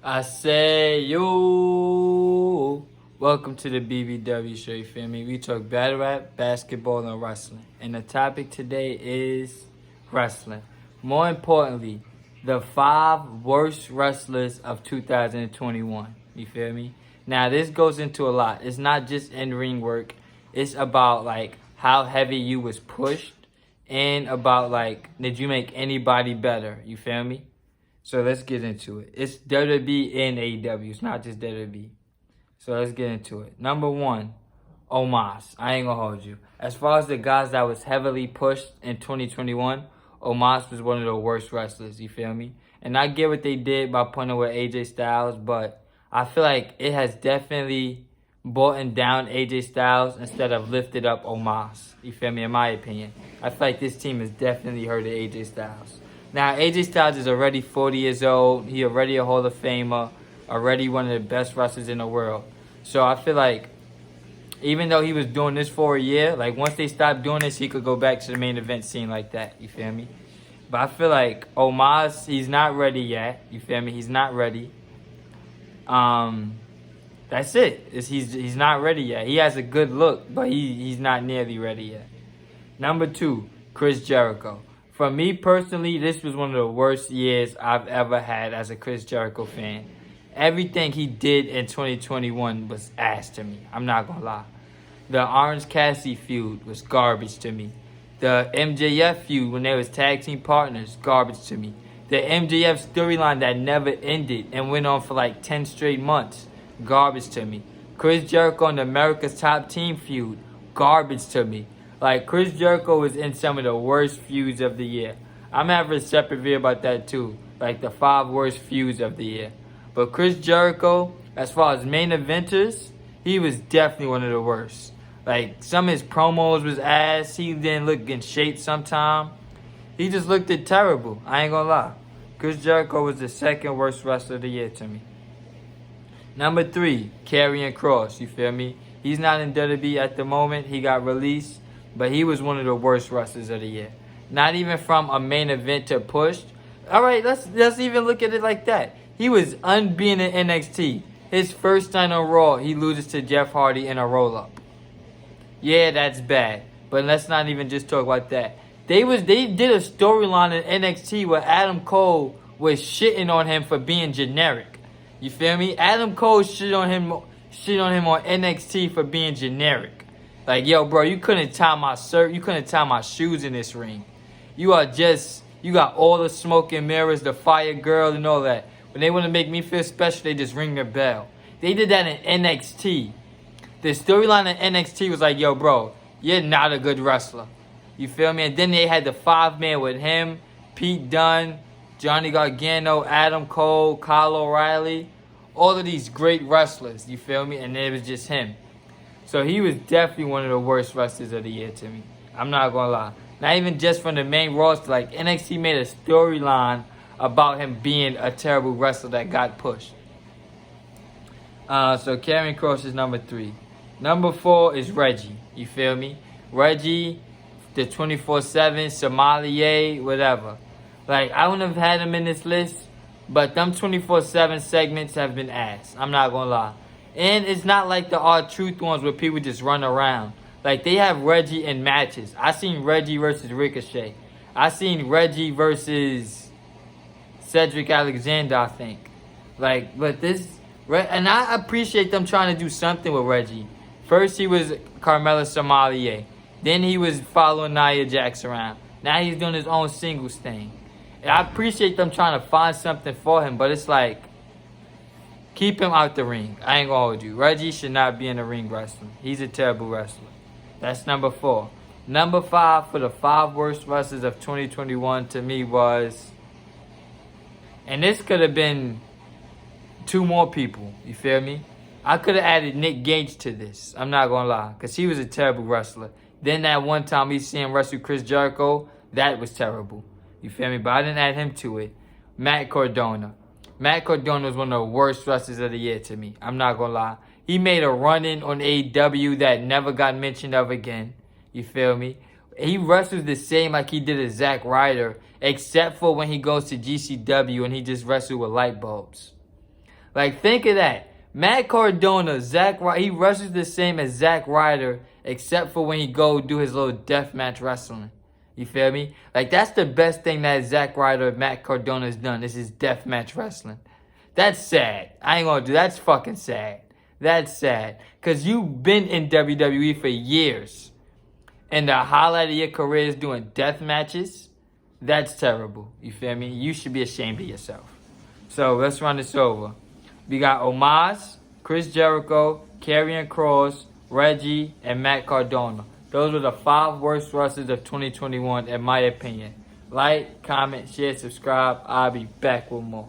I say yo. Welcome to the BBW show, you feel me? We talk battle rap, basketball, and wrestling. And the topic today is wrestling. More importantly, the 5 worst wrestlers of 2021. You feel me? Now this goes into a lot. It's not just in ring work. It's about like how heavy you was pushed and about like did you make anybody better? You feel me? So let's get into it. It's WWE and AEW. It's not just WWE. So let's get into it. Number one, Omos. I ain't gonna hold you. As far as the guys that was heavily pushed in 2021, Omos was one of the worst wrestlers. You feel me? And I get what they did by putting with AJ Styles, but I feel like it has definitely brought down AJ Styles instead of lifted up Omos. You feel me? In my opinion, I feel like this team has definitely hurted AJ Styles. Now, AJ Styles is already 40 years old. He already a Hall of Famer, already one of the best wrestlers in the world. So I feel like even though he was doing this for a year, like once they stopped doing this, he could go back to the main event scene like that. You feel me? But I feel like Omos, he's not ready yet. You feel me? He's not ready. That's it. He's not ready yet. He has a good look, but he's not nearly ready yet. Number two, Chris Jericho. For me personally, this was one of the worst years I've ever had as a Chris Jericho fan. Everything he did in 2021 was ass to me. I'm not gonna lie. The Orange Cassidy feud was garbage to me. The MJF feud when they was tag team partners, garbage to me. The MJF storyline that never ended and went on for like 10 straight months, garbage to me. Chris Jericho and America's Top Team feud, garbage to me. Like, Chris Jericho was in some of the worst feuds of the year. I'm having a separate video about that too. Like, the 5 worst feuds of the year. But Chris Jericho, as far as main eventers, he was definitely one of the worst. Like, some of his promos was ass. He didn't look in shape sometime. He just looked it terrible. I ain't gonna lie. Chris Jericho was the second worst wrestler of the year to me. Number 3, Karrion Kross. You feel me? He's not in WWE at the moment. He got released. But he was one of the worst wrestlers of the year. Not even from a main event to pushed. All right, let's even look at it like that. He was unbeaten in NXT. His first time on Raw, he loses to Jeff Hardy in a roll-up. Yeah, that's bad. But let's not even just talk about that. They did a storyline in NXT where Adam Cole was shitting on him for being generic. You feel me? Adam Cole shit on him on NXT for being generic. Like, yo, bro, you couldn't tie my shirt. You couldn't tie my shoes in this ring. You got all the smoke and mirrors, the fire girl and all that. When they want to make me feel special, they just ring their bell. They did that in NXT. The storyline in NXT was like, yo, bro, you're not a good wrestler. You feel me? And then they had the 5-man with him, Pete Dunne, Johnny Gargano, Adam Cole, Kyle O'Reilly. All of these great wrestlers, you feel me? And it was just him. So he was definitely one of the worst wrestlers of the year to me. I'm not gonna lie. Not even just from the main roster. Like, NXT made a storyline about him being a terrible wrestler that got pushed. So Karrion Kross is number 3. Number 4 is Reggie. You feel me? Reggie, the 24/7 sommelier, whatever. Like, I wouldn't have had him in this list, but them 24/7 segments have been ass. I'm not gonna lie. And it's not like the R-Truth ones where people just run around. Like, they have Reggie in matches. I seen Reggie versus Ricochet. I seen Reggie versus Cedric Alexander, I think. Like, but this... And I appreciate them trying to do something with Reggie. First, he was Carmella Sommelier. Then he was following Nia Jax around. Now he's doing his own singles thing. And I appreciate them trying to find something for him, but it's like... Keep him out the ring. I ain't gonna hold you. Reggie should not be in the ring wrestling. He's a terrible wrestler. That's number 4. Number 5 for the 5 worst wrestlers of 2021 to me was... And this could have been 2 more people. You feel me? I could have added Nick Gage to this. I'm not gonna lie. Because he was a terrible wrestler. Then that one time we see him wrestle Chris Jericho, that was terrible. You feel me? But I didn't add him to it. Matt Cardona. Matt Cardona was one of the worst wrestlers of the year to me. I'm not gonna lie. He made a run-in on AEW that never got mentioned of again. You feel me? He wrestles the same like he did as Zack Ryder, except for when he goes to GCW and he just wrestles with light bulbs. Like, think of that. Matt Cardona, he wrestles the same as Zack Ryder, except for when he go do his little deathmatch wrestling. You feel me? Like, that's the best thing that Zack Ryder, Matt Cardona has done. Is his deathmatch wrestling. That's sad. I ain't gonna do. That's fucking sad. That's sad. Cause you've been in WWE for years, and the highlight of your career is doing death matches. That's terrible. You feel me? You should be ashamed of yourself. So let's run this over. We got Omos, Chris Jericho, Karrion Kross, Reggie, and Matt Cardona. Those were the 5 worst wrestlers of 2021, in my opinion. Like, comment, share, subscribe. I'll be back with more.